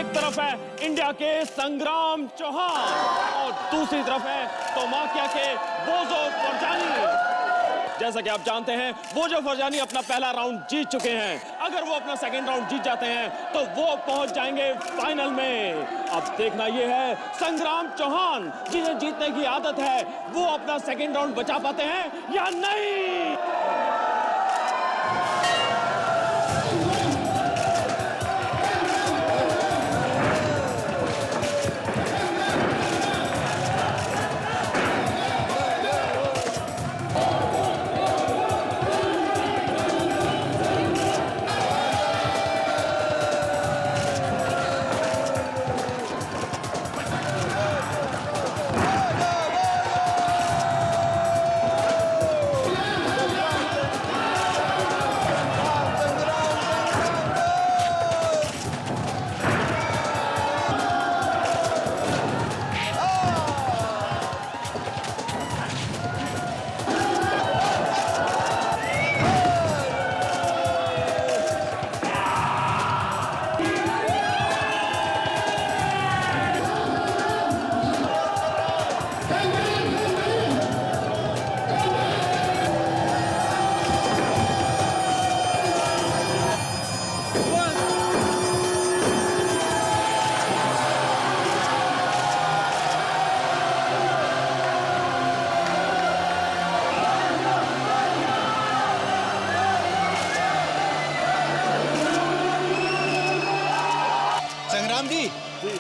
एक तरफ है इंडिया के संग्राम चौहान और दूसरी तरफ है तोमाकिया के बोजो फरजानी। जैसा कि आप जानते हैं बोजो फरजानी अपना पहला राउंड जीत चुके हैं। अगर वो अपना सेकंड राउंड जीत जाते हैं तो वो पहुंच जाएंगे फाइनल में। अब देखना ये है संग्राम चौहान जिन्हें जीतने की आदत है वो अपना सेकंड राउंड बचा पाते हैं या नहीं।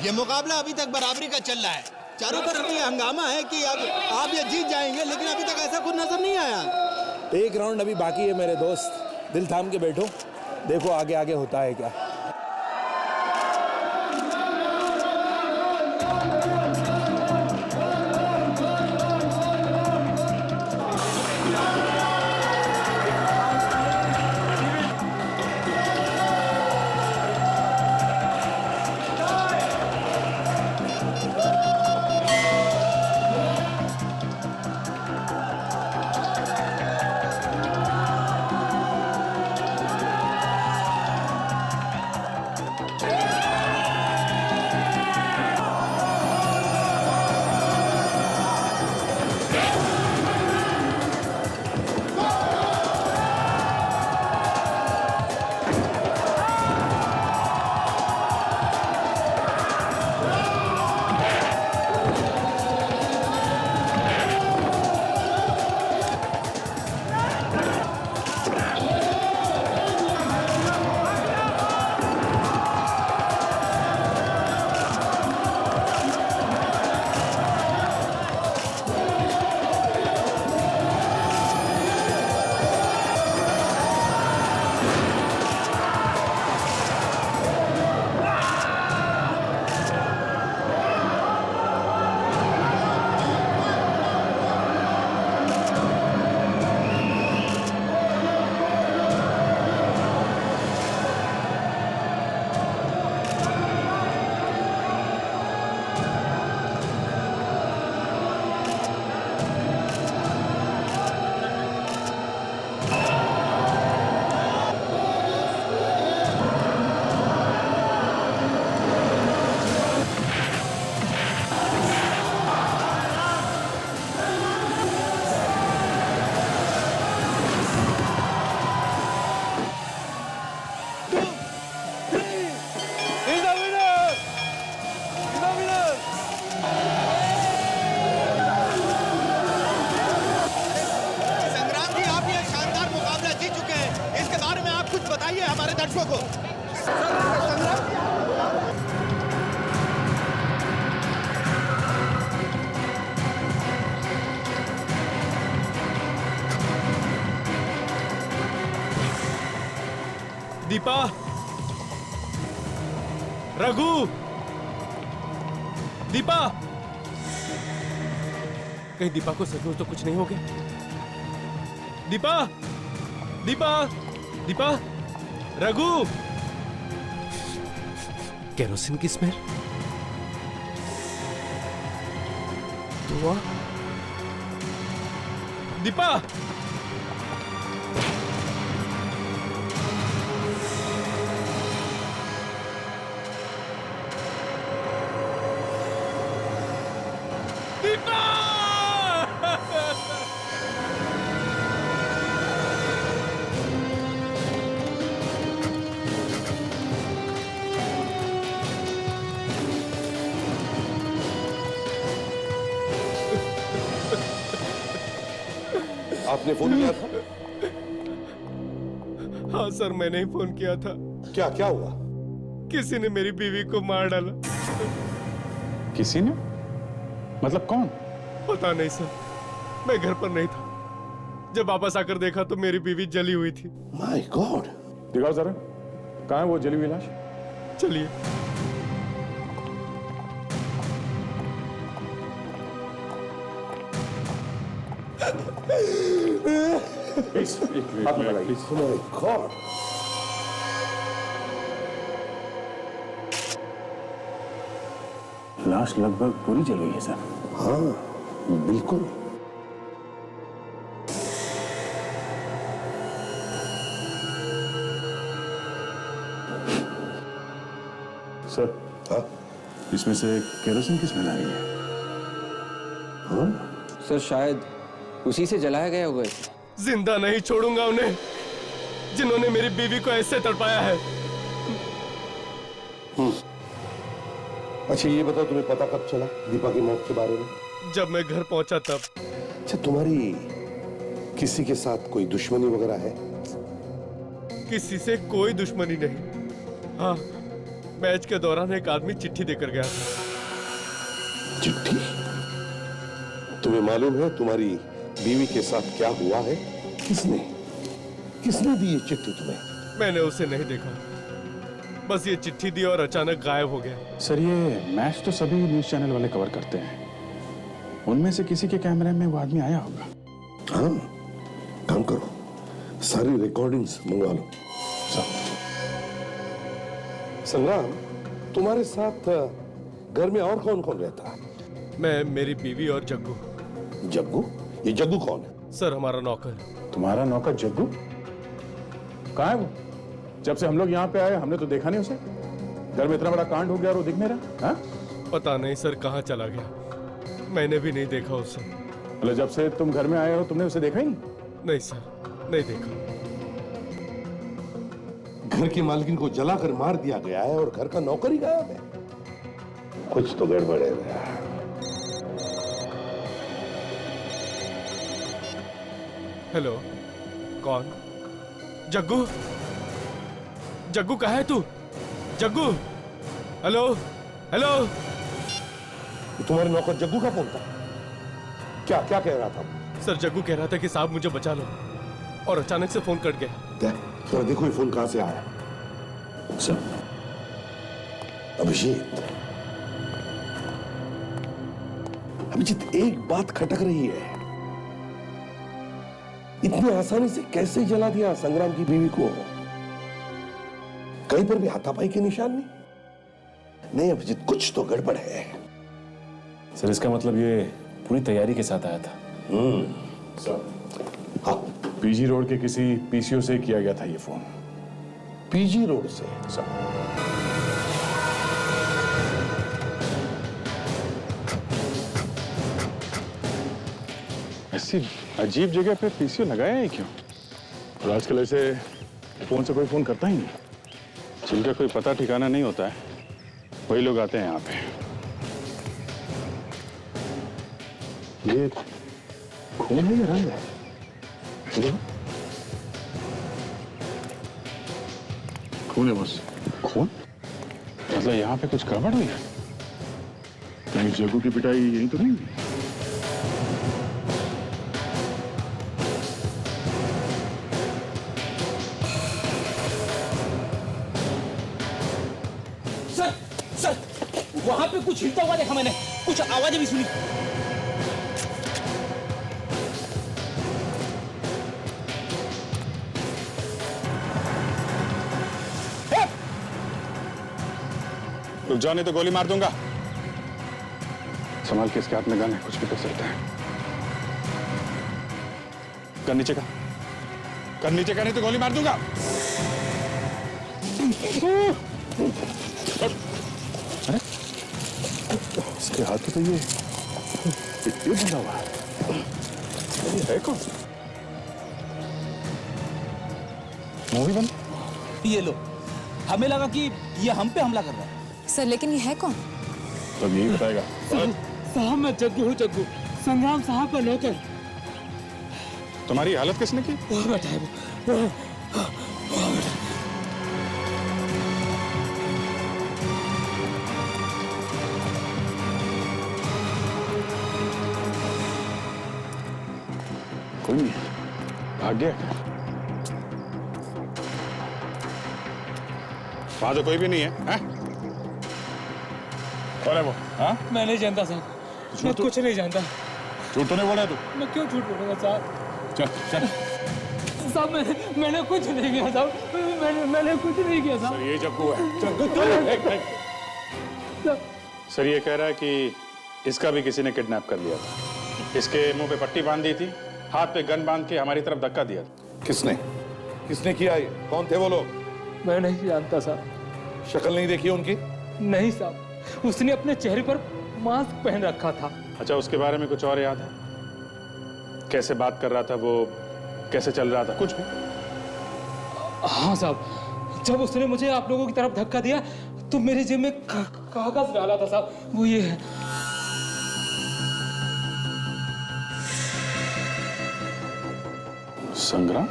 ये मुकाबला अभी तक बराबरी का चल रहा है। चारों तरफ ये हंगामा है कि अब आप ये जीत जाएंगे, लेकिन अभी तक ऐसा कुछ नजर नहीं आया। एक राउंड अभी बाकी है मेरे दोस्त, दिल थाम के बैठो, देखो आगे आगे होता है क्या। दर्शकों को। दीपा, रघु, दीपा, कहीं दीपा को जरूर तो कुछ नहीं हो गया? दीपा, दीपा, दीपा, रघु, केरोसिन की स्मेल, धुआं, दीपा, आपने फोन किया था? हाँ सर, मैंने ही फोन किया था। क्या क्या हुआ? किसी ने मेरी बीवी को मार डाला। किसी ने? मतलब कौन? पता नहीं सर, मैं घर पर नहीं था। जब वापस आकर देखा तो मेरी बीवी जली हुई थी। My God. दिखाओ जरा, कहाँ है वो जली हुई लाश? चलिए। हाथ में लगाइए। My God. लाश लगभग पूरी जल गई है सर। हाँ बिल्कुल। सर, हाँ इसमें से केरोसिन की स्मेल आ रही है। सर शायद उसी से जलाया गया होगा इसे। जिंदा नहीं छोड़ूंगा उन्हें जिन्होंने मेरी बीवी को ऐसे तड़पाया है। अच्छा ये बताओ, तुम्हें पता कब चला दीपा की मौत के बारे में? जब मैं घर पहुंचा तब। अच्छा, तुम्हारी किसी के साथ कोई दुश्मनी वगैरह है? किसी से कोई दुश्मनी नहीं। हाँ, मैच के दौरान एक आदमी चिट्ठी देकर गया था। चिट्ठी? तुम्हें मालूम है तुम्हारी बीवी के साथ क्या हुआ है? किसने दी ये चिट्ठी तुम्हें? मैंने उसे नहीं देखा, बस ये चिट्ठी दी और अचानक गायब हो गया। सर, ये मैच तो सभी न्यूज चैनल वाले कवर करते हैं। उनमें से किसी के कैमरे में वो आदमी आया होगा। हाँ, काम करो, सारी रिकॉर्डिंग्स मंगवा लो। संग्राम, तुम्हारे साथ घर में और कौन कौन रहता है? मैं, मेरी बीवी और जग्गू। जग्गू? ये जग्गू कौन है? सर, हमारा नौकर। तुम्हारा नौकर जग्गू? कहाँ है वो? जब से हम लोग यहाँ पे आए हमने तो देखा नहीं उसे। घर में इतना बड़ा कांड हो गया और वो दिख नहीं रहा। हाँ? पता नहीं सर कहाँ चला गया, मैंने भी नहीं देखा उसे। मतलब जब से तुम घर में आए हो तुमने उसे देखा ही नहीं? नहीं सर, नहीं देखा। घर की मालकिन को जलाकर मार दिया गया है और घर का नौकर ही गायब है। कुछ तो गड़बड़ है भैया। हेलो, कौन? जग्गू? जग्गू कहाँ है तू? जग्गू? Hello hello. तुम्हारे नौकर जग्गू का फोन था? क्या क्या कह रहा था? सर, जग्गू कह रहा था कि साहब मुझे बचा लो, और अचानक से फोन कट गया। तो देखो ये फोन कहां से आया। सर, अभिजीत, अभिजीत एक बात खटक रही है। इतनी आसानी से कैसे जला दिया संग्राम की बीवी को? कहीं पर भी हाथापाई के निशान नहीं? नहीं अभिजीत, कुछ तो गड़बड़ है। सर, इसका मतलब ये पूरी तैयारी के साथ आया था। सर, हाँ, पीजी रोड के किसी पीसीओ से किया गया था ये फोन। पीजी रोड से? सर, ऐसी अजीब जगह पे पीसीओ लगाया है क्यों? और आजकल ऐसे फोन से कोई फोन करता ही नहीं। जिनका कोई पता ठिकाना नहीं होता है वही लोग आते हैं यहाँ पे। ये खून है या रंग है? खून है बस। खून? मतलब यहाँ पे कुछ गड़बड़ हुई है? कहीं जग्गू की पिटाई यही तो नहीं हुई? सर, वहां पे कुछ हिलता हुआ देखा मैंने, कुछ आवाजें भी सुनी। रुक जाओ नहीं तो गोली मार दूंगा। संभाल के, इसके हाथ में गन है, कुछ भी कर सकता है। कर नीचे का, कर नीचे का, नहीं तो गोली मार दूंगा। अरे इसके हाथ तो ये बंधा हुआ है। ये है कौन? मुंह भी बंद। ये लो, हमें लगा कि ये हम पे हमला कर रहा है। सर, लेकिन ये है कौन? तो यही बताएगा। साहब, मैं जग्गू हूँ, जग्गू, संग्राम साहब का नौकर। तुम्हारी हालत किसने की? वो बैठा है कोई नहीं, भाग गया क्या? वहां तो कोई भी नहीं है, हैं? कौन है वो? हाँ? मैं नहीं जानता साहब, मैं कुछ नहीं जानता। झूठ तो नहीं बोला तू? मैं क्यों झूठ बोलूंगा साहब? चल चल। साहब मैंने कुछ नहीं किया साहब, मैंने कुछ नहीं किया साहब। सर ये जब हुआ है। चल, सर ये कह रहा है कि इसका भी किसी ने किडनैप कर लिया था। इसके मुंह पे पट्टी बांध दी थी, हाथ पे गन बांध के हमारी तरफ धक्का दिया। किसने किसने किया ये? कौन थे वो लोग? मैं नहीं जानता साहब। शक्ल नहीं देखी उनकी? नहीं साहब, उसने अपने चेहरे पर मास्क पहन रखा था। अच्छा, उसके बारे में कुछ और याद है? कैसे बात कर रहा था वो, कैसे चल रहा था, कुछ भी? हाँ साहब, जब उसने मुझे आप लोगों की तरफ धक्का दिया तो मेरी जेब में कागज डाला था साहब, वो ये है। संग्राम?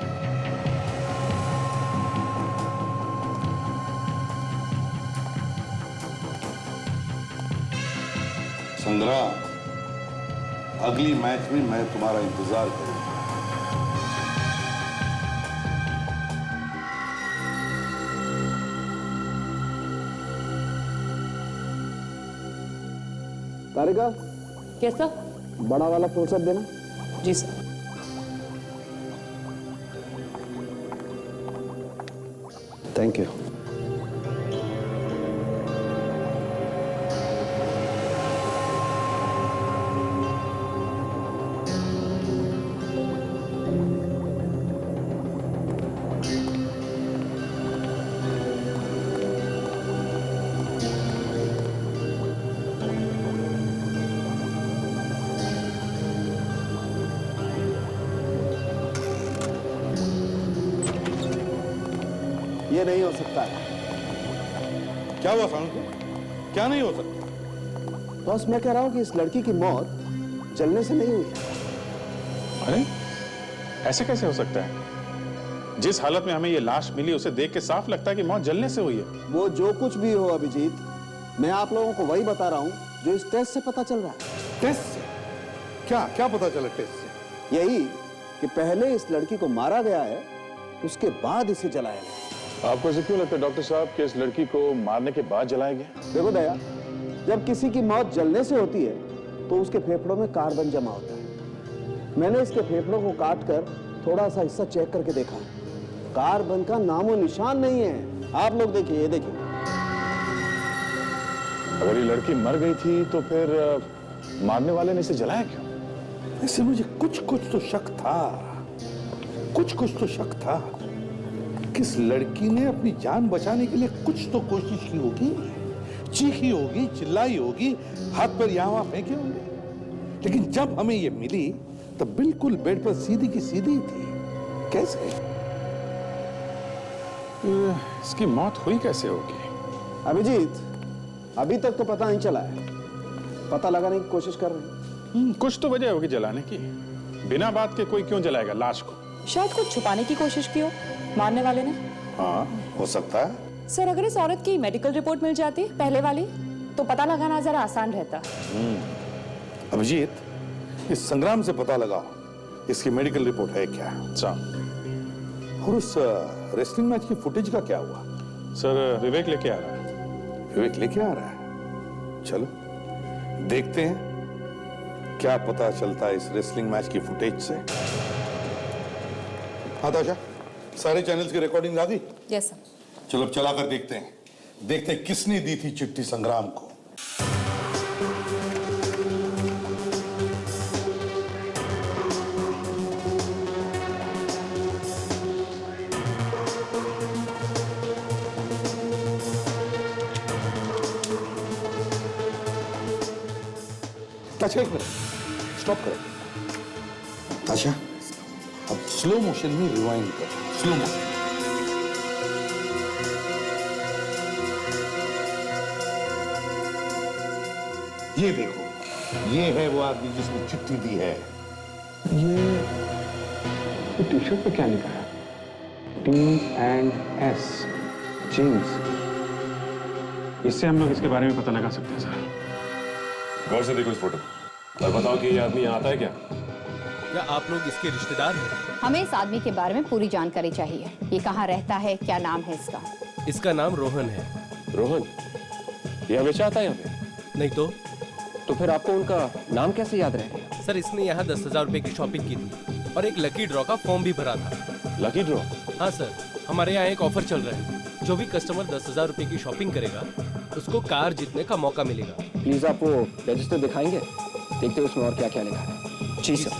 संग्राम, अगली मैच में मैं तुम्हारा इंतजार करूंगा। तारिका, कैसा? बड़ा वाला फुर्सत देना। जी सर। Thank you. ये नहीं हो सकता है। क्या हुआ साउंड को? क्या नहीं हो सकता? बॉस, मैं कह रहा हूं कि इस लड़की की मौत जलने से नहीं हुई है। अरे ऐसे कैसे हो सकता है? जिस हालत में हमें ये लाश मिली उसे देख के साफ लगता है कि मौत जलने से हुई है। वो जो कुछ भी हो अभिजीत, मैं आप लोगों को वही बता रहा हूं जो इस टेस्ट से पता चल रहा है। टेस्ट से? क्या क्या पता चला टेस्ट से? यही कि पहले इस लड़की को मारा गया है, उसके बाद इसे जलाया गया। आपको ऐसे क्यों लगता है डॉक्टर साहब कि इस लड़की को मारने के बाद जलाया गया? देखो दया, जब किसी की मौत जलने से होती है तो उसके फेफड़ों में कार्बन जमा होता है। मैंने इसके फेफड़ों को काट कर थोड़ा सा हिस्सा चेक करके देखा, कार्बन का नामो निशान नहीं है। आप लोग देखिए, ये देखिए। अगर ये लड़की मर गई थी तो फिर मारने वाले ने इसे जलाया क्यों? ऐसे मुझे कुछ कुछ तो शक था, कुछ कुछ तो शक था। किस लड़की ने अपनी जान बचाने के लिए कुछ तो कोशिश की होगी, चीखी होगी, चिल्लाई होगी, हाथ पर यहाँ वहां फेंके होंगे। लेकिन जब हमें ये मिली तब बिल्कुल बेड पर सीधी की सीधी थी। कैसे? इसकी मौत हुई कैसे होगी? अभिजीत, अभी तक तो पता नहीं चला है। पता लगाने की कोशिश कर रहे हैं। कुछ तो वजह होगी जलाने की। बिना बात के कोई क्यों जलाएगा लाश को? शायद कुछ छुपाने की कोशिश की हो मारने वाले ने। हाँ, हो सकता है। सर, अगर इस औरत की मेडिकल रिपोर्ट मिल जाती पहले वाली तो पता लगाना जरा आसान रहता। अभिजीत, इस संग्राम से पता लगाओ इसकी मेडिकल रिपोर्ट है क्या। और उस रेसलिंग मैच की फुटेज का क्या हुआ? सर विवेक लेके आ रहा है। विवेक लेके आ रहा है? चलो देखते हैं क्या पता चलता है इस रेसलिंग मैच की फुटेज से। हाँ ताशा, सारे चैनल्स की रिकॉर्डिंग आ गई? Yes sir. चलो अब चलाकर देखते हैं किसने दी थी चिट्ठी संग्राम को। ताशा, एक मिनट, स्टॉप करो। ताशा, अब स्लो मोशन में रिवाइंड करो, स्लो मोशन। ये देखो, ये है वो आदमी जिसने चिट्ठी दी है। ये टी शर्ट पे क्या लिखा है? T&S jeans. इससे हम लोग इसके बारे में पता लगा सकते हैं सर। गौर से देखो इस फोटो और बताओ कि ये आदमी यहाँ आता है क्या? क्या आप लोग इसके रिश्तेदार हैं? हमें इस आदमी के बारे में पूरी जानकारी चाहिए। ये कहाँ रहता है, क्या नाम है इसका? इसका नाम रोहन है। रोहन? ये हमेशा आता है यहाँ पे? नहीं तो फिर आपको उनका नाम कैसे याद रह गया? सर, इसने यहाँ 10,000 रुपए की शॉपिंग की थी और एक लकी ड्रॉ का फॉर्म भी भरा था। Lucky draw? हाँ सर, हमारे यहाँ एक ऑफर चल रहा है। जो भी कस्टमर 10,000 रुपए की शॉपिंग करेगा उसको कार जीतने का मौका मिलेगा। प्लीज आप वो रजिस्टर दिखाएंगे, देखते हैं उसमें और क्या क्या लिखा है। जी सर।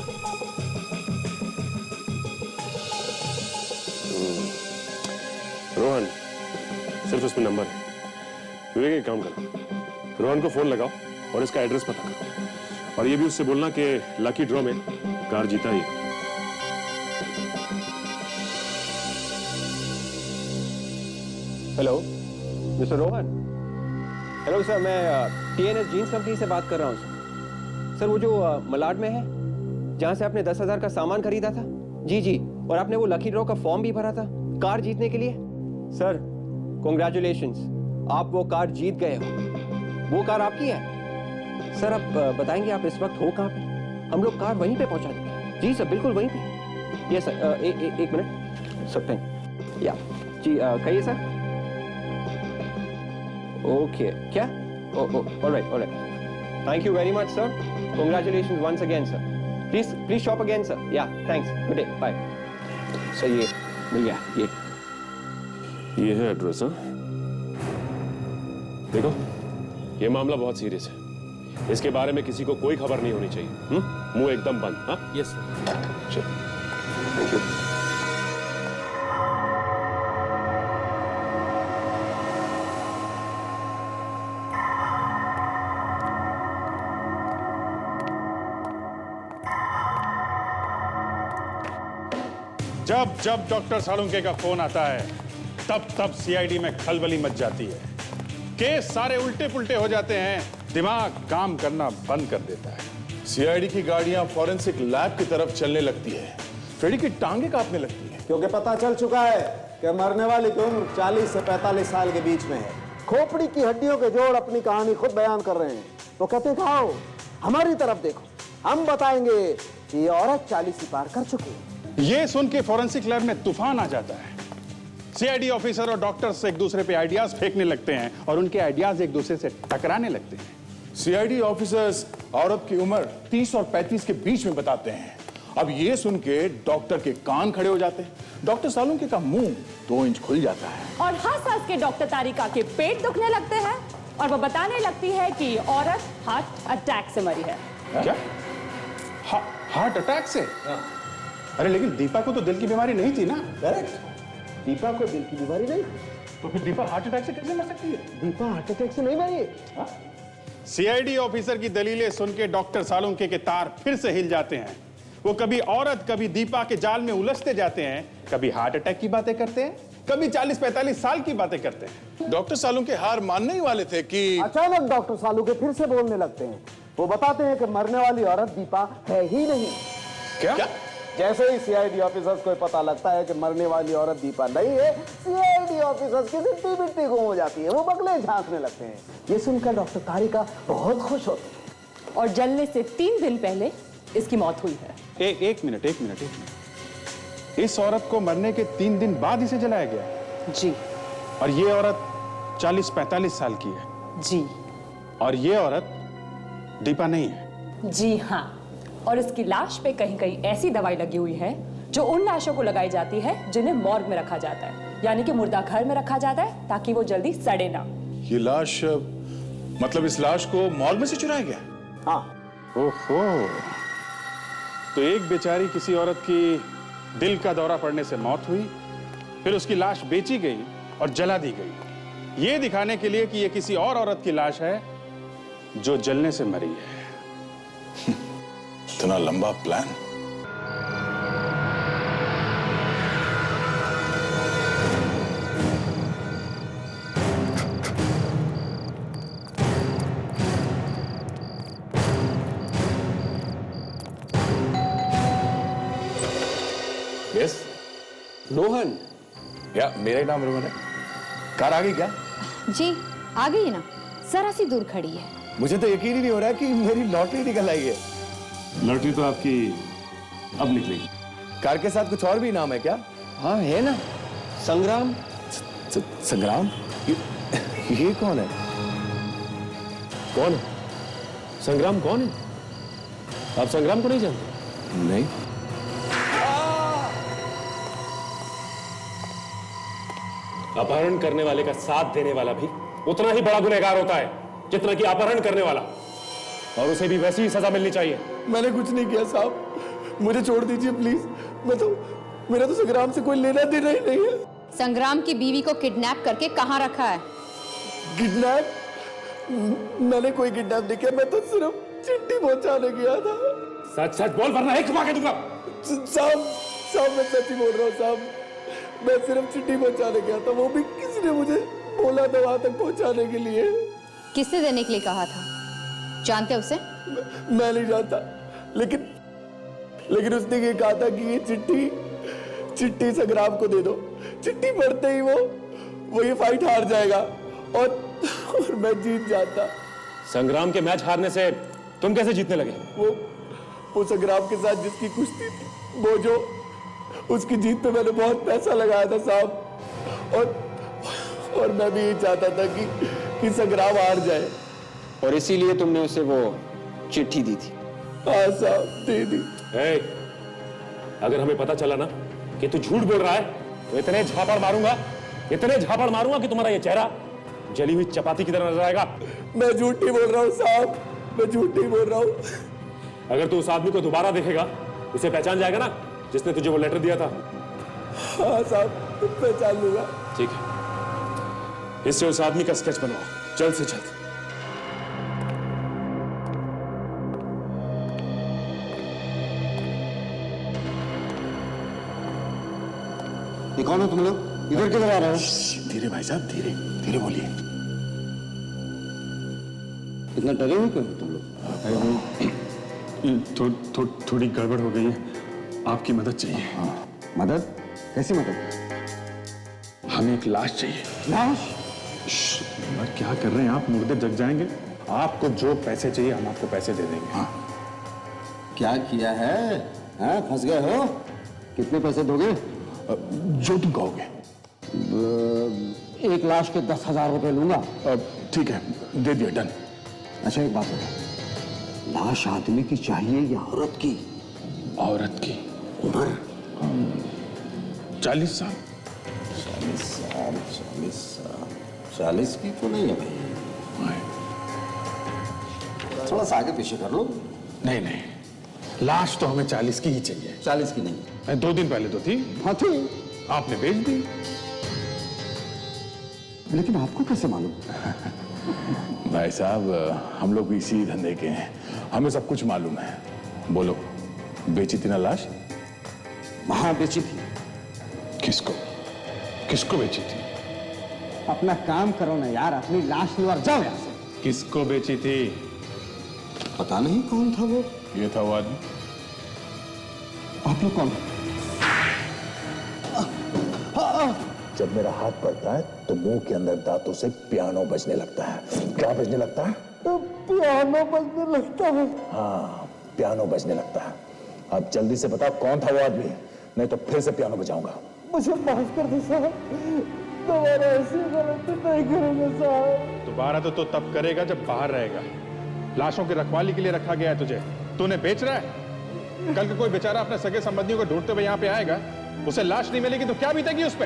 रोहन, सिर्फ उसमें नंबर है। विवेक, एक काम करो, रोहन को फोन लगाओ और इसका एड्रेस पता करो और ये भी उससे बोलना कि लकी ड्रॉ में कार जीता ही। Hello mister Rohan. Hello sir, मैं T&S जीन्स कंपनी से बात कर रहा हूँ सर। वो जो मलाड में है, जहाँ से आपने 10,000 का सामान खरीदा था। जी जी, और आपने वो लकी ड्रॉ का फॉर्म भी भरा था कार जीतने के लिए। सर कॉन्ग्रेचुलेशंस, आप वो कार जीत गए हो। वो कार आपकी है। सर आप बताएंगे आप इस वक्त हो कहाँ पे? हम लोग कार वहीं पे पहुँचा देंगे। जी सर, बिल्कुल वहीं पे। यस सर, एक मिनट सर, पेन या जी, कहिए सर। ओके, क्या? Alright. Thank you very much sir. Congratulations once again sir. Please shop again sir. Yeah thanks, good day, bye. Sir ये मिल गया, ये है एड्रेस। हाँ, देखो ये मामला बहुत सीरियस है। इसके बारे में किसी को कोई खबर नहीं होनी चाहिए। मुंह एकदम बंद। हाँ, यस सर। चल, थैंक यू। जब जब डॉक्टर सालुंके का फोन आता है तब तब सीआईडी में खलबली मच जाती है। केस सारे उल्टे पुल्टे हो जाते हैं, दिमाग काम करना बंद कर देता है। सीआईडी की गाड़ियां फॉरेंसिक लैब की तरफ चलने लगती है। फ्रेडी की टांगे कांपने लगती है। क्योंकि पता चल चुका है कि मरने वाले की उम्र 40 से 45 साल के बीच में है। खोपड़ी की हड्डियों के जोड़ अपनी कहानी खुद बयान कर रहे हैं। तो कहते हैं आओ हमारी तरफ देखो, हम बताएंगे कि ये औरत 40 ही पार कर चुकी है। ये सुन के फॉरेंसिक लैब में तूफान आ जाता है। सीआईडी ऑफिसर और डॉक्टर्स एक दूसरे पे आइडियाज फेंकने लगते हैं और उनके आइडियाज एक दूसरे से टकराने लगते हैं। सीआईडी ऑफिसर्स औरत की उम्र 30 और 35 के बीच में बताते हैं। अब ये सुन के डॉक्टर के कान खड़े हो जाते हैं। डॉक्टर सालुंके का मुंह 2 इंच खुल जाता है और हंस के डॉक्टर तारिका के पेट दुखने लगते हैं और वो बताने लगती है कि औरत हार्ट अटैक से मरी है। क्या? हार्ट अटैक से? अरे लेकिन दीपा को तो दिल की बीमारी नहीं थी ना? करेक्ट, दीपा को दिल की बीमारी नहीं। तो फिर दीपा हार्ट अटैक से कैसे मर सकती है? दीपा हार्ट अटैक से नहीं मरी। सीआईडी ऑफिसर की दलीलें सुन के डॉक्टर सालुंके के तार फिर से हिल जाते हैं। वो कभी औरत कभी दीपा के जाल में उलझते जाते हैं, कभी हार्ट अटैक की बातें करते हैं, कभी 40-45 साल की बातें करते हैं। डॉक्टर सालुंके हार मानने ही वाले थे कि अचानक डॉक्टर सालुंके फिर से बोलने लगते हैं। वो बताते हैं कि मरने वाली औरत दीपा है ही नहीं। क्या? जैसे ही सीआईडी ऑफिसर्स को पता लगता है कि मरने वाली औरत दीपा नहीं है, सीआईडी ऑफिसर्स की सिट्टी बिट्टी गुम हो जाती है। वो बगले झांकने लगते हैं। ये सुनकर डॉक्टर तारिका बहुत खुश होती है। और जलने से 3 दिन पहले इसकी मौत हुई है। एक मिनट। इस औरत को मरने के 3 दिन बाद इसे जलाया गया? जी। और ये औरत 40-45 साल की है? जी। और ये औरत दीपा नहीं है? जी हाँ। और इसकी लाश पे कहीं कहीं ऐसी दवाई लगी हुई है जो उन लाशों को लगाई जाती है जिन्हें मॉर्ग में रखा जाता है, यानी कि मुर्दा घर में रखा जाता है ताकि वो जल्दी सड़े ना। ये लाश, मतलब इस लाश को मॉर्ग में से चुराया गया? हाँ। ओहो, तो एक बेचारी किसी औरत की दिल का दौरा पड़ने से मौत हुई, फिर उसकी लाश बेची गई और जला दी गई, ये दिखाने के लिए कि ये किसी और औरत की लाश है जो जलने से मरी है। इतना लंबा प्लान। रोहन। या मेरा ही नाम रोहन है। कार आ गई क्या? जी आ गई है ना, जरा सी दूर खड़ी है। मुझे तो यकीन ही नहीं हो रहा कि मेरी लॉटरी निकल आई है। लॉटरी तो आपकी अब निकलेगी। कार के साथ कुछ और भी नाम है क्या? हाँ है ना, संग्राम। संग्राम? ये कौन है? कौन है? संग्राम कौन है? आप संग्राम को नहीं जानते? नहीं। अपहरण करने वाले का साथ देने वाला भी उतना ही बड़ा गुनहगार होता है जितना कि अपहरण करने वाला, और उसे भी वैसी ही सजा मिलनी चाहिए। मैंने कुछ नहीं किया साहब, मुझे छोड़ दीजिए प्लीज। मेरा तो संग्राम से कोई लेना देना ही नहीं है। संग्राम की बीवी को किडनैप करके कहाँ रखा है? किडनैप? मैंने कोई किडनैप नहीं किया, मैं तो सिर्फ चिट्ठी पहुंचाने गया था। सच सच बोल वरना एक घुमा के दूंगा। साहब मैं सच ही बोल रहा हूँ साहब, मैं सिर्फ चिट्ठी पहुंचाने गया था, वो भी किसी ने मुझे बोला था वहां तक पहुंचाने के लिए। किसने देने के लिए कहा था? जानते उसे? मैं नहीं जानता, लेकिन उसने ये कहा था कि ये चिट्ठी संग्राम को दे दो। चिट्ठी पढ़ते ही वो ये फाइट हार जाएगा और मैं जीत जाता। संग्राम के मैच हारने से तुम कैसे जीतने लगे? वो संग्राम के साथ जिसकी कुश्ती थी, वो जो उसकी जीत पे मैंने बहुत पैसा लगाया था साहब, और मैं भी ये चाहता था कि संग्राम हार जाए। और इसीलिए तुमने उसे वो चिट्ठी दी थी? हाँ साहब, दे दी। अगर हमें पता चला ना कि तू झूठ बोल रहा है तो इतने झापड़ मारूंगा कि तुम्हारा ये चेहरा जली हुई चपाती की तरह नजर आएगा। मैं झूठ नहीं बोल रहा हूँ साहब, मैं झूठ नहीं बोल रहा हूँ। अगर तू उस आदमी को दोबारा देखेगा, उसे पहचान जाएगा ना जिसने तुझे वो लेटर दिया था? हाँ साहब, पहचान लूंगा। ठीक है, इससे उस आदमी का स्केच बनवाओ जल्द से जल्द। ये कौन हो तुम लोग? इधर किधर आ रहे हो? धीरे भाई साहब, धीरे धीरे बोलिए। इतना डरे हुए क्यों तुम लोग? थोड़ी गड़बड़ हो गई है, आपकी मदद चाहिए। हाँ, मदद? कैसी मदद? हमें एक लाश चाहिए। लाश? क्या कर रहे हैं आप? मुर्दे जग जाएंगे। आपको जो पैसे चाहिए हम आपको पैसे दे देंगे। हाँ। क्या किया है? हाँ, फंस गए हो? कितने पैसे दोगे? जो तुम कहोगे। एक लाश के 10,000 रुपए लूंगा। ठीक है, दे दिया, डन। अच्छा एक बात बताओ, लाश आदमी की चाहिए या औरत की? औरत की। उम्र? 40 साल। 40 की तो नहीं है भाई, थोड़ा सा आगे पीछे कर लो। नहीं, लाश तो हमें 40 की ही चाहिए। 40 की नहीं? 2 दिन पहले तो थी। हाँ थी, आपने बेच दी। लेकिन आपको कैसे मालूम? भाई साहब, हम लोग भी इसी धंधे के हैं, हमें सब कुछ मालूम है। बोलो, बेची थी ना लाश? हाँ बेची थी। किसको बेची थी? अपना काम करो ना यार, अपनी लाश लो और जाओ यहाँ से। किसको बेची थी? पता नहीं कौन था वो। ये था वो आदमी। आप लोग कौन? जब मेरा हाथ पड़ता है तो मुंह के अंदर दांतों से पियानो बजने लगता है। क्या बजने लगता है? पियानो बजने लगता है। हाँ, पियानो बजने लगता है। अब जल्दी से बताओ कौन था वो आदमी, नहीं तो फिर से पियानो बजाऊंगा। मुझे माफ कर दो साहब, दोबारा ऐसी गलती नहीं करूंगा साहब। दोबारा तो तब करेगा जब बाहर रहेगा। लाशों की रखवाली के लिए रखा गया है तुझे, तूने बेच रहा है। कल को कोई बेचारा अपने सगे संबंधियों को ढूंढते हुए यहाँ पे आएगा, उसे लाश नहीं मिलेगी तो क्या बीतेगी उस पे?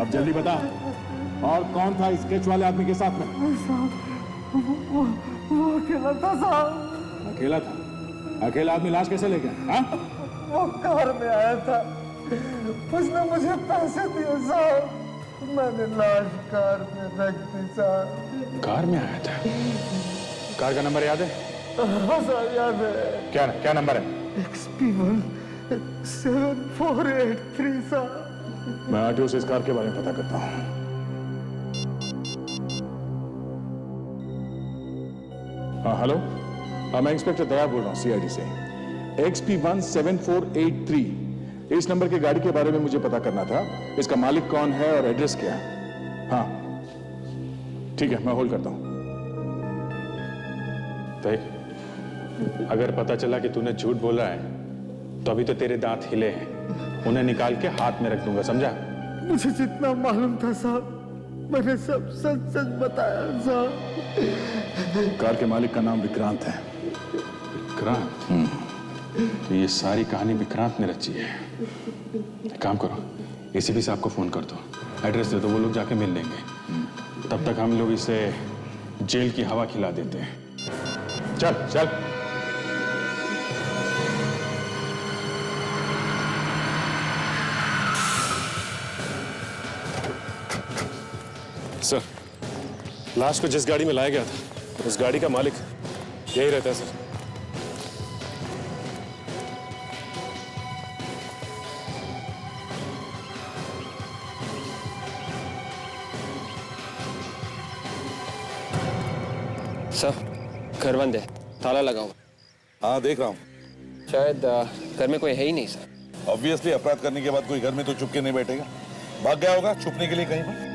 अब जल्दी बता, और कौन था स्केच वाले आदमी के साथ में? वो अकेला था साहब। अकेला था? अकेला आदमी लाश कैसे ले गया? हाँ? वो कार में आया था, उसने मुझे पैसे दिए साहब, मैंने लाश कार में रख दी साहब। कार में आया था? कार का नंबर याद है? हाँ साहब याद है। क्या नंबर है? XP1 7483 साहब। मैं आरटीओ से इस कार के बारे में पता करता हूँ। हाँ हेलो, मैं इंस्पेक्टर दया बोल रहा हूँ CID से। XP1 7483 इस नंबर की गाड़ी के बारे में मुझे पता करना था। इसका मालिक कौन है और एड्रेस क्या है? हाँ ठीक है, मैं होल्ड करता हूं। देख, अगर पता चला कि तूने झूठ बोला है तो अभी तो तेरे दांत हिले हैं, उन्हें निकाल के हाथ में रख दूंगा, समझा? मुझे जितना मालूम था साहब, मैंने सब सच सच बताया साहब। कार के मालिक का नाम विक्रांत है। विक्रांत? तो ये सारी कहानी विक्रांत ने रची है। एक काम करो, एसीपी साहब को फोन कर दो, एड्रेस दे दो, वो लोग जाके मिल लेंगे। तब तक हम लोग इसे जेल की हवा खिला देते हैं। चल चल। सर, लाश को जिस गाड़ी में लाया गया था उस गाड़ी का मालिक यही रहता है सर। सर, घर बंद है, ताला लगा हुआ। हाँ देख रहा हूँ। शायद घर में कोई है ही नहीं सर। ऑब्वियसली अपराध करने के बाद कोई घर में तो चुप के नहीं बैठेगा, भाग गया होगा छुपने के लिए कहीं पर।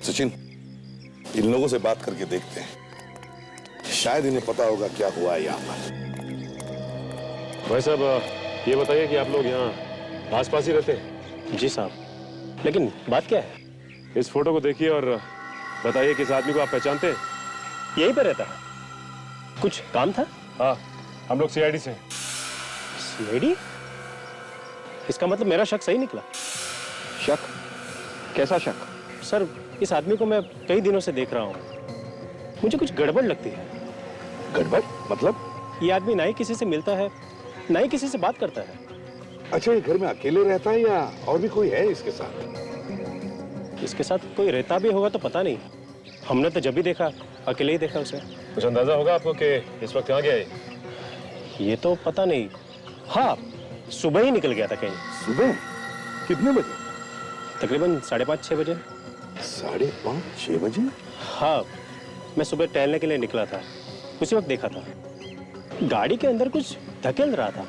सचिन, इन लोगों से बात करके देखते हैं, शायद इन्हें पता होगा क्या हुआ है यहाँ पर। भाई साहब, ये बताइए कि आप लोग यहाँ आसपास ही रहते हैं? जी साहब, लेकिन बात क्या है? इस फोटो को देखिए और बताइए कि इस आदमी को आप पहचानते हैं? यहीं पे रहता है। कुछ काम था? हाँ, हम लोग सीआईडी से। सीआईडी? इसका मतलब मेरा शक सही निकला। शक? कैसा शक? सर, इस आदमी को मैं कई दिनों से देख रहा हूँ, मुझे कुछ गड़बड़ लगती है। गड़बड़ मतलब? ये आदमी ना ही किसी से मिलता है, ना ही किसी से बात करता है। अच्छा, ये घर में अकेले रहता है या और भी कोई है इसके साथ? इसके साथ कोई रहता भी होगा तो पता नहीं, हमने तो जब भी देखा अकेले ही देखा उसे। कुछ अंदाजा होगा आपको कि इस वक्त कहाँ गया है? ये तो पता नहीं। हाँ, सुबह ही निकल गया था कहीं। सुबह? कितने बजे? तकरीबन 5:30-6 बजे। 5:30-6 बजे? हाँ, मैं सुबह टहलने के लिए निकला था, उसी वक्त देखा था। गाड़ी के अंदर कुछ धकेल रहा था।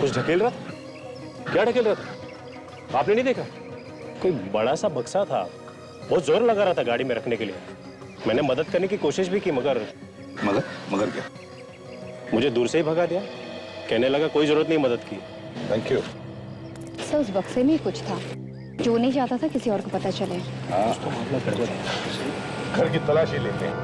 कुछ ढकेल रहा था? क्या ढकेल रहा था? आपने नहीं देखा? कोई बड़ा सा बक्सा था, बहुत जोर लगा रहा था गाड़ी में रखने के लिए। मैंने मदद करने की कोशिश भी की, मगर मगर क्या? मुझे दूर से ही भगा दिया। कहने लगा कोई जरूरत नहीं मदद की। Thank you. सर, उस बक्से में कुछ था जो नहीं चाहता था किसी और को पता चले। कुछ तो मामला गड़बड़ है। घर की तलाशी लेते हैं।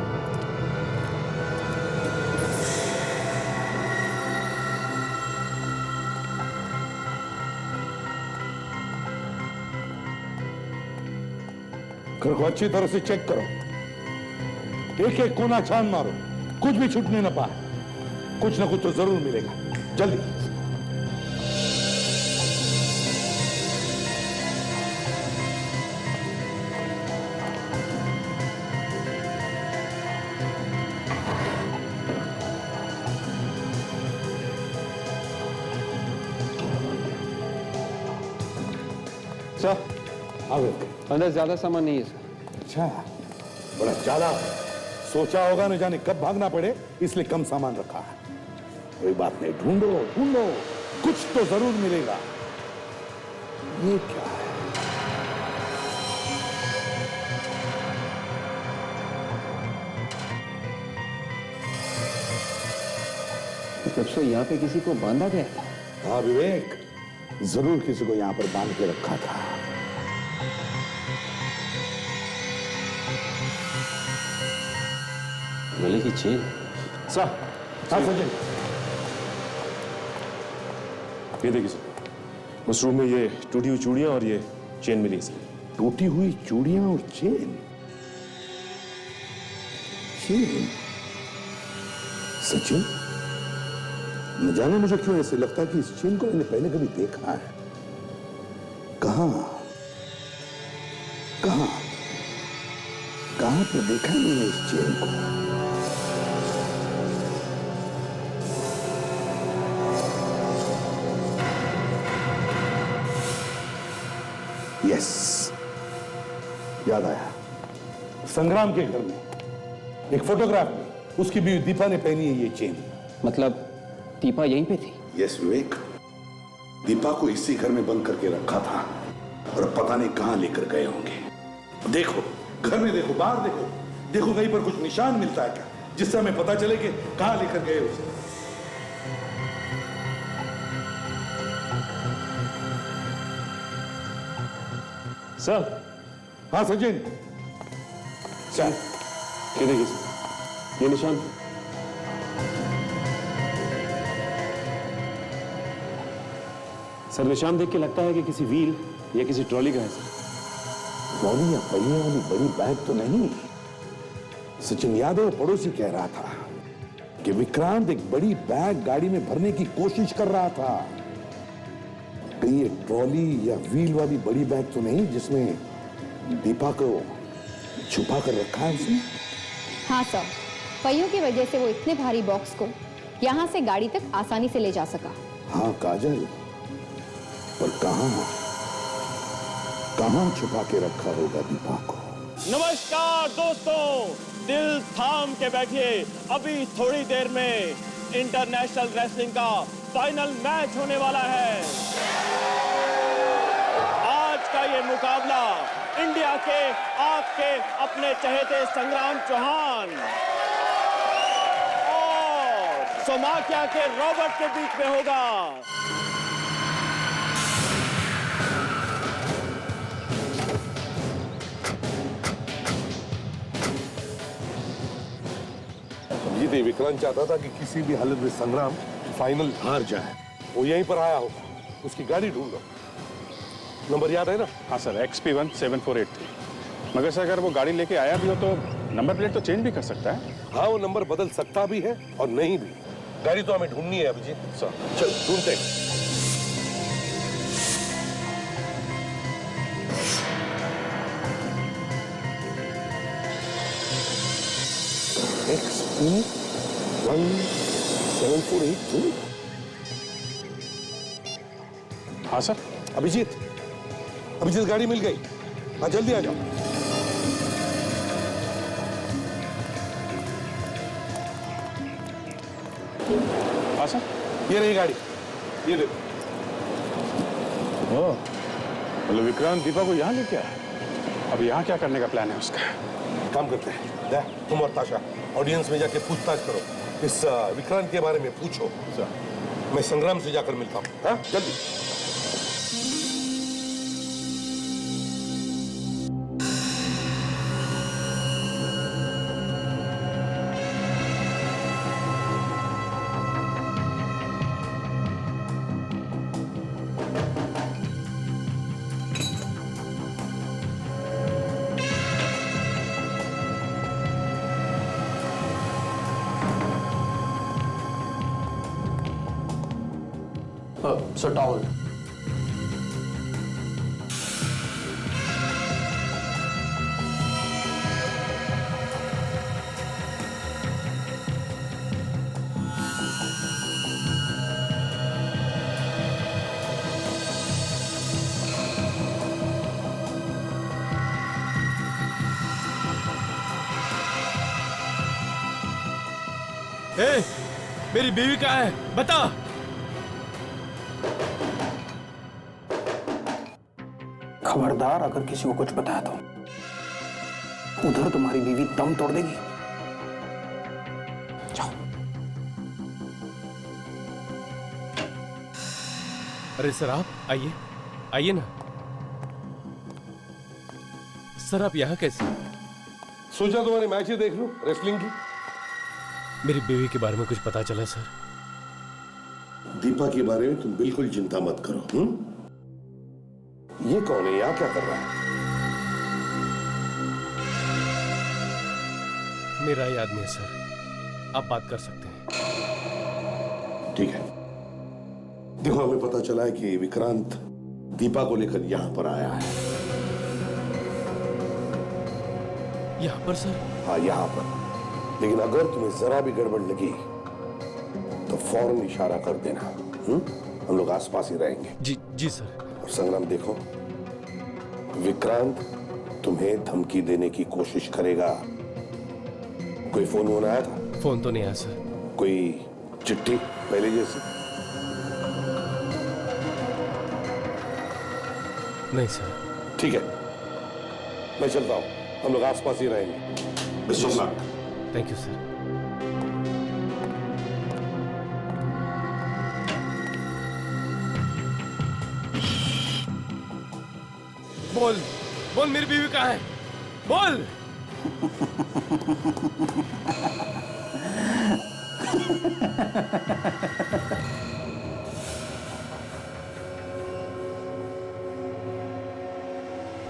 घर को अच्छी तरह से चेक करो, एक एक कोना छान मारो, कुछ भी छूटने न पाए। कुछ ना कुछ तो जरूर मिलेगा, जल्दी। सर, अंदर ज्यादा सामान नहीं है सर। अच्छा, बड़ा चालाक है। सोचा होगा न जाने कब भागना पड़े, इसलिए कम सामान रखा है। कोई बात नहीं, ढूंढो ढूंढो, कुछ तो जरूर मिलेगा। ये क्या है? तब से यहाँ पे किसी को बांधा गया था? हाँ विवेक, जरूर किसी को यहाँ पर बांध के रखा था। गले की चेन। सर, सचिन, ये देखिए सर, उस रूम में ये टूटी हुई चूड़ियां और ये चेन मिली है सर। टूटी हुई चूड़ियां और चेन? चेन? सचिन, न जाने मुझे क्यों ऐसे लगता है कि इस चेन को मैंने पहले कभी देखा है। कहां कहां कहां पर देखा मैंने इस चेन को? यस, याद आया। संग्राम के घर में एक फोटोग्राफ में उसकी बीवी दीपा ने पहनी है ये चेन। मतलब दीपा यहीं पे थी? यस विवेक, दीपा को इसी घर में बंद करके रखा था और अब पता नहीं कहां लेकर गए होंगे। देखो, घर में देखो, बाहर देखो, देखो कहीं पर कुछ निशान मिलता है क्या, जिससे हमें पता चले कि कहां लेकर गए उसे। सर। हाँ सचिन। सर, ये देखिए सर, ये निशान। सर, निशान देख के लगता है कि किसी व्हील या किसी ट्रॉली का है सर। ट्रॉली या पहिए वाली बड़ी बैग तो नहीं। सचिन यादव पड़ोसी कह रहा था कि विक्रांत एक बड़ी बैग गाड़ी में भरने की कोशिश कर रहा था। कहीं ये ट्रॉली या व्हील वाली बड़ी बैग तो नहीं जिसमें दीपा को छुपा कर रखा है उसने? हाँ सर, पहियों की वजह से वो इतने भारी बॉक्स को यहाँ से गाड़ी तक आसानी से ले जा सका। हाँ काजल, पर कहां छुपा के रखा होगा दीपा को? नमस्कार दोस्तों, दिल थाम के बैठिए, अभी थोड़ी देर में इंटरनेशनल रेसलिंग का फाइनल मैच होने वाला है। आज का ये मुकाबला इंडिया के आपके अपने चहेते संग्राम चौहान और सोमाकिया के रॉबर्ट के बीच में होगा। ये विक्रांत चाहता था कि किसी भी हालत में संग्राम फाइनल हार जाए। वो यहीं पर आया होगा, उसकी गाड़ी ढूंढो। नंबर याद है ना? हाँ सर, XP17483। मगर सर, अगर वो गाड़ी लेके आया भी हो तो नंबर प्लेट तो चेंज भी कर सकता है। हाँ, वो नंबर बदल सकता भी है और नहीं भी। गाड़ी तो हमें ढूंढनी है अभिजीत। सर चल ढूंढते हैं। XP17482। हाँ सर। अभिजीत गाड़ी मिल गई। हाँ जल्दी आ जाओ। हाँ सर, ये रही गाड़ी, ये देखो। ओह, मतलब विक्रांत दीपा को यहाँ लेके आया। अब यहाँ क्या करने का प्लान है उसका? काम करते हैं, तुम और ताशा ऑडियंस में जाके पूछताछ करो, इस विक्रांत के बारे में पूछो। मैं संग्राम से जाकर मिलता हूँ। हाँ जल्दी। Sir towel. मेरी बीवी कहाँ है? बता। खबरदार, अगर किसी को कुछ बताया तो उधर तुम्हारी बीवी दम तोड़ देगी। जाओ। अरे सर, आप आइए, आइए ना। सर, आप यहाँ कैसे? सोचा तुम्हारी मैच ही देख लूं रेसलिंग की। मेरी बीवी के बारे में कुछ पता चला सर? दीपा के बारे में तुम बिल्कुल चिंता मत करो। ये कौन है? यहाँ क्या कर रहा है? मेरा ही आदमी है सर, आप बात कर सकते हैं। ठीक है। देखो, हमें पता चला है कि विक्रांत दीपा को लेकर यहाँ पर आया है। यहाँ पर सर? हाँ, यहाँ पर। लेकिन अगर तुम्हें जरा भी गड़बड़ लगी तो फौरन इशारा कर देना। हम लोग आसपास ही रहेंगे। जी सर। और संग्राम, देखो, विक्रांत तुम्हें धमकी देने की कोशिश करेगा। कोई फोन आया था? फोन तो नहीं आया सर। कोई चिट्ठी पहले जैसी? नहीं सर। ठीक है, मैं चलता हूँ, हम लोग आसपास ही रहेंगे। Best of luck. Thank you sir. बोल बोल, मेरी बीवी कहाँ है? बोल।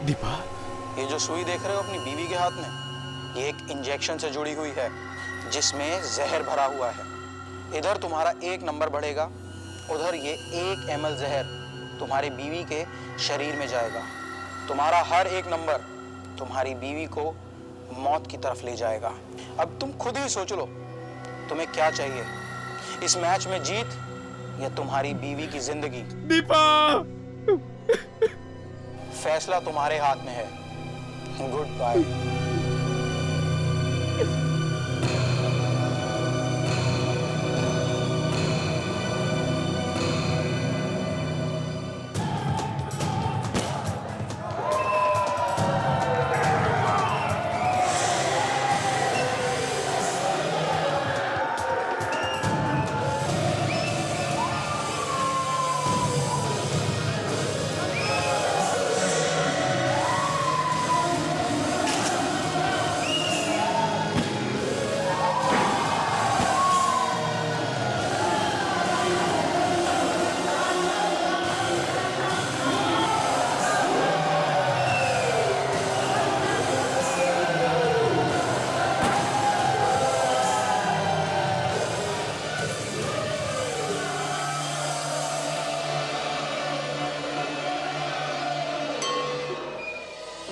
दीपा, ये जो सुई देख रहे हो अपनी बीवी के हाथ में, ये एक इंजेक्शन से जुड़ी हुई है जिसमें जहर भरा हुआ है। इधर तुम्हारा 1 नंबर बढ़ेगा, उधर ये 1 ml जहर तुम्हारी बीवी के शरीर में जाएगा। तुम्हारा हर 1 नंबर तुम्हारी बीवी को मौत की तरफ ले जाएगा। अब तुम खुद ही सोच लो, तुम्हें क्या चाहिए, इस मैच में जीत या तुम्हारी बीवी की जिंदगी? दीपा, फैसला तुम्हारे हाथ में है। Goodbye.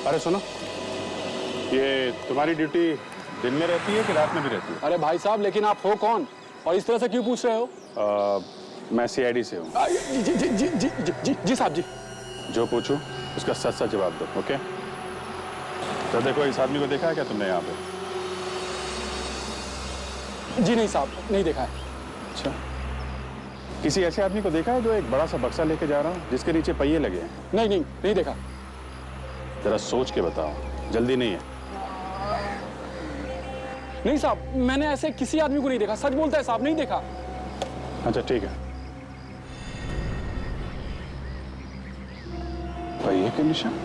अरे सुनो, ये तुम्हारी ड्यूटी दिन में रहती है कि रात में भी रहती है? अरे भाई साहब, लेकिन आप हो कौन और इस तरह से क्यों पूछ रहे हो? मैं सीआईडी से हूँ। जी साहब जी। जो पूछूं उसका सच सच जवाब दो, ओके? तो देखो, इस आदमी को देखा है क्या तुमने यहाँ पे? जी नहीं साहब, नहीं देखा है। अच्छा, किसी ऐसे आदमी को देखा है जो एक बड़ा सा बक्सा लेके जा रहा हो जिसके नीचे पहिए लगे हैं? नहीं देखा। जरा सोच के बताओ, जल्दी नहीं है। नहीं साहब, मैंने ऐसे किसी आदमी को नहीं देखा। सच बोलता है साहब, नहीं देखा। अच्छा ठीक है। पहिए के निशान?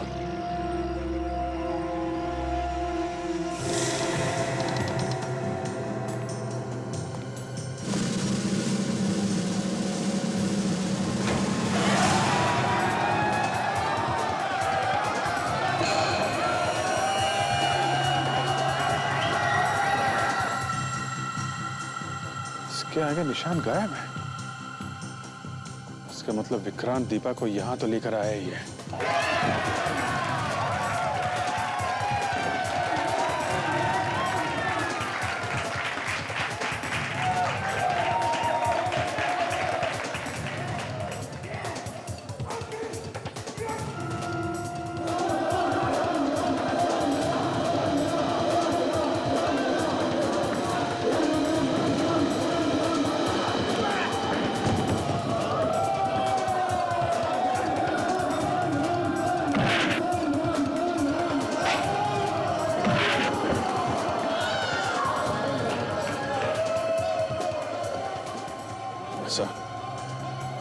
इसके आगे निशान गायब है। इसका मतलब विक्रांत दीपा को यहां तो लेकर आया ही है।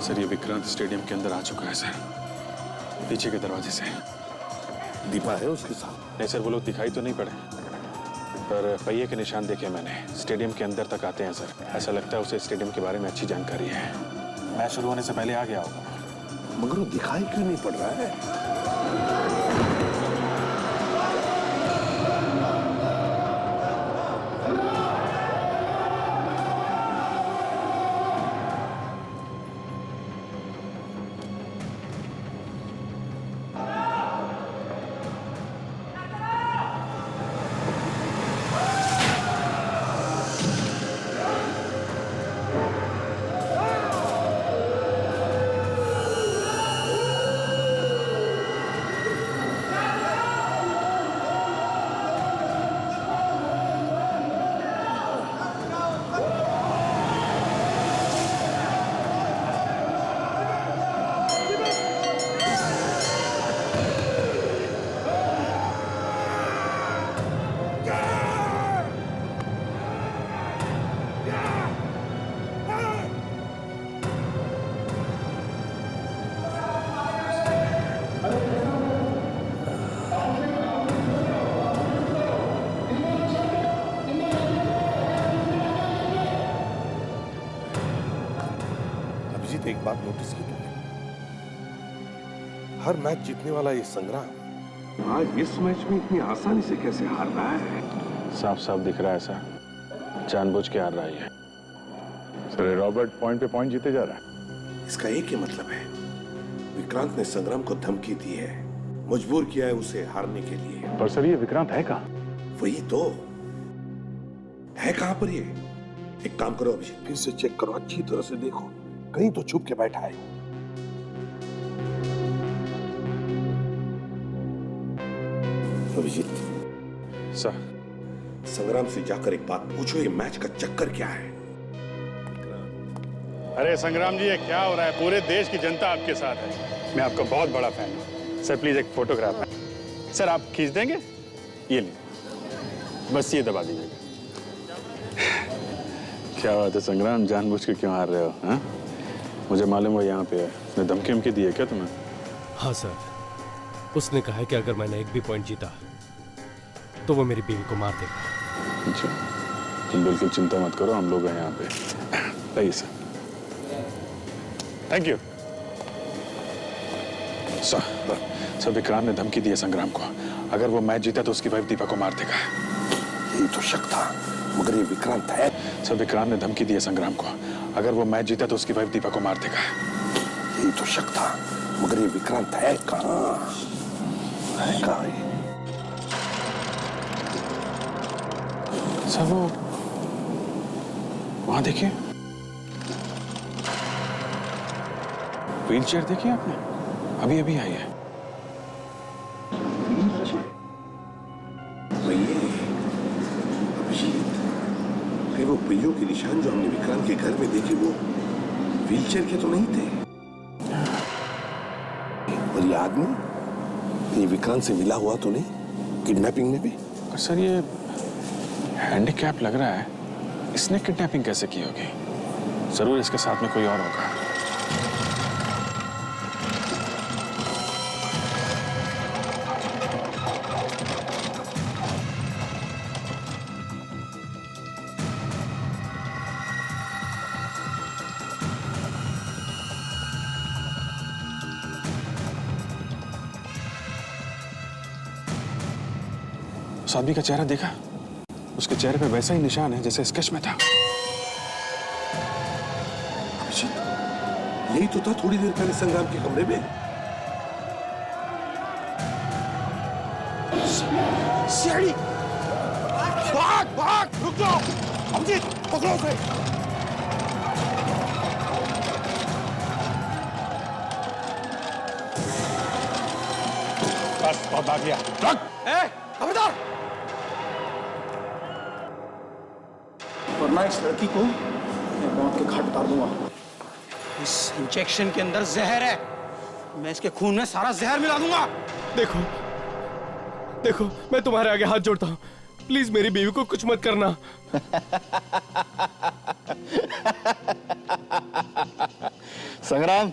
सर, ये विक्रांत स्टेडियम के अंदर आ चुका है सर, पीछे के दरवाजे से। दीपा है उसके साथ? नहीं सर, वो लोग दिखाई तो नहीं पड़े, पर पहिए के निशान देखे मैंने। स्टेडियम के अंदर तक आते हैं सर। ऐसा लगता है उसे स्टेडियम के बारे में अच्छी जानकारी है। मैच शुरू होने से पहले आ गया होगा। मगर वो दिखाई क्यों नहीं पड़ रहा है? तो एक बात नोटिस की तुमने? हर मैच जीतने वाला ये संग्राम आज इस मैच में इतनी आसानी से कैसे हार रहा है? साफ साफ दिख रहा है ऐसा, जानबूझ के हार रहा है। सर रॉबर्ट पॉइंट पे पॉइंट जीते जा रहा है। इसका एक ही मतलब है, विक्रांत ने संग्राम को धमकी दी है, मजबूर किया है उसे हारने के लिए। पर सर ये विक्रांत है कहाँ? वही तो है, कहां पर ये? एक काम करो अभिजीत, फिर से चेक करो, अच्छी तरह से देखो, कहीं तो छुप के बैठा है। अभिजीत सर, संग्राम से जाकर एक बात पूछो, ये मैच का चक्कर क्या है? अरे संग्राम जी, ये क्या हो रहा है? पूरे देश की जनता आपके साथ है। मैं आपका बहुत बड़ा फैन हूँ। सर प्लीज एक फोटोग्राफ है। सर आप खींच देंगे? ये लीजिए, बस ये दबा दीजिएगा। क्या बात है संग्राम, जानबूझ के क्यों हार रहे हो? हाँ, मुझे मालूम वो यहाँ पे है। उसने धमकी दी है क्या तुम्हें? हाँ सर, उसने कहा है कि अगर मैंने एक भी पॉइंट जीता तो वो मेरी बीवी को मार देगा। अच्छा, तुम बिल्कुल चिंता मत करो, हम लोग हैं यहाँ पे। लाइए sir. Thank you sir. Vikrant ने धमकी दी है संग्राम को, अगर वो मैच जीता तो उसकी वाइफ दीपा को मार देगा। ये तो शक था, मगर ये विक्रांत है। सर विक्रांत ने धमकी दी है संग्राम को, अगर वो मैच जीता तो उसकी वाइफ दीपा को मार देगा। ये तो शक था, मगर ये विक्रांत है कहाँ? है कहाँ ये? सर वो वहां देखिए, व्हील चेयर देखिए आपने, अभी अभी आई है। अभिजीत, वो पहियों के निशान जो हमने विक्रांत के घर में देखे, वो व्हीलचेयर के तो नहीं थे। और ये आदमी, ये विक्रांत से मिला हुआ तो नहीं किडनैपिंग में भी? और सर ये हैंडीकैप लग रहा है, इसने किडनैपिंग कैसे की होगी? जरूर इसके साथ में कोई और होगा। उस आदमी का चेहरा देखा? उसके चेहरे पे वैसा ही निशान है जैसे स्केच में था। अभिजीत, यही तो था थोड़ी देर पहले संग्राम के कमरे में। सीढ़ी! भाग भाग, रुक जाओ। अभिजीत पकड़ो उसे। बस बहुत भाग लिया। खबरदार, वरना इस लड़की को मैं मौत के घाट उतार दूंगा। इस इंजेक्शन के अंदर जहर है, मैं इसके खून में सारा जहर मिला दूंगा। देखो देखो, मैं तुम्हारे आगे हाथ जोड़ता हूँ, प्लीज मेरी बीवी को कुछ मत करना। संग्राम,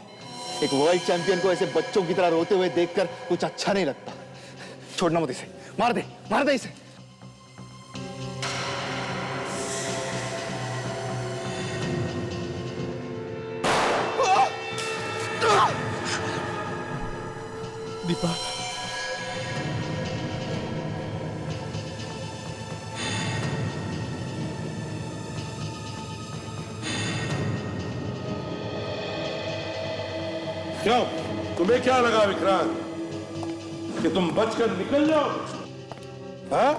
एक वर्ल्ड चैंपियन को ऐसे बच्चों की तरह रोते हुए देखकर कुछ अच्छा नहीं लगता। छोड़ना मत इसे, मार दे इसे। दीपा, क्यों, तुम्हें क्या लगा विक्रांत कि तुम बचकर निकल जाओ? हाँ?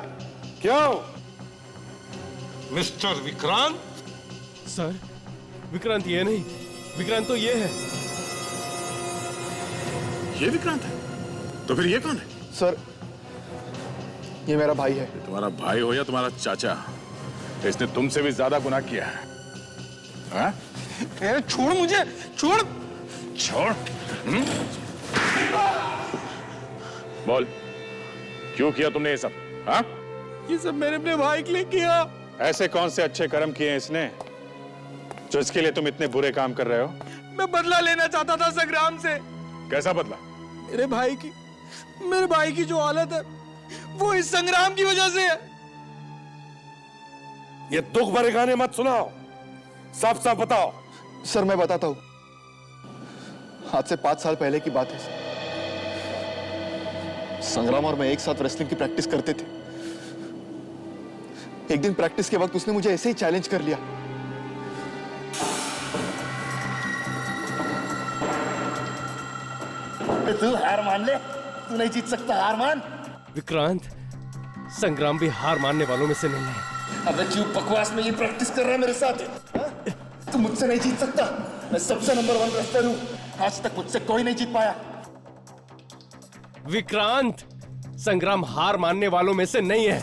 क्यों मिस्टर विक्रांत? सर विक्रांत ये नहीं, विक्रांत तो ये है। ये विक्रांत है? तो फिर ये कौन है? सर, ये मेरा भाई है। तुम्हारा भाई हो या तुम्हारा चाचा, इसने तुमसे भी ज्यादा गुनाह किया है। हाँ? अरे छोड़ मुझे, छोड़। बोल, क्यों किया तुमने ये सब? हाँ? ये सब मैंने अपने भाई के लिए किया। ऐसे कौन से अच्छे कर्म किए हैं इसने जो इसके लिए तुम इतने बुरे काम कर रहे हो? मैं बदला लेना चाहता था संग्राम से। कैसा बदला? मेरे भाई की जो हालत है वो इस संग्राम की वजह से है। ये दुख भरे गाने मत सुनाओ, साफ साफ बताओ। सर मैं बताता हूँ, आज से 5 साल पहले की बात है सर। संग्राम और मैं एक साथ रेसलिंग की प्रैक्टिस करते थे। एक दिन प्रैक्टिस के वक्त उसने मुझे ऐसे ही चैलेंज कर लिया। तू हार मान ले, तू नहीं जीत सकता, हार मान। विक्रांत, संग्राम भी हार मानने वालों में से नहीं है। अबे क्यों बकवास में ये प्रैक्टिस कर रहा है मेरे साथ? तू मुझसे नहीं जीत सकता, मैं सबसे नंबर 1 रेसलर हूं। आज तक मुझसे कोई नहीं जीत पाया। विक्रांत, संग्राम हार मानने वालों में से नहीं है।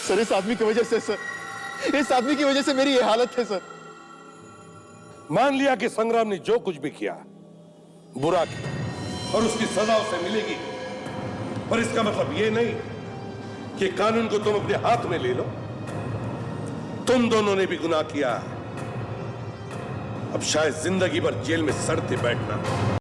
सर, इस आदमी की वजह से सर, इस आदमी की वजह से मेरी ये हालत है सर। मान लिया कि संग्राम ने जो कुछ भी किया बुरा किया और उसकी सजा उसे मिलेगी, पर इसका मतलब ये नहीं कि कानून को तुम अपने हाथ में ले लो। तुम दोनों ने भी गुनाह किया, अब शायद जिंदगी भर जेल में सड़ते बैठना।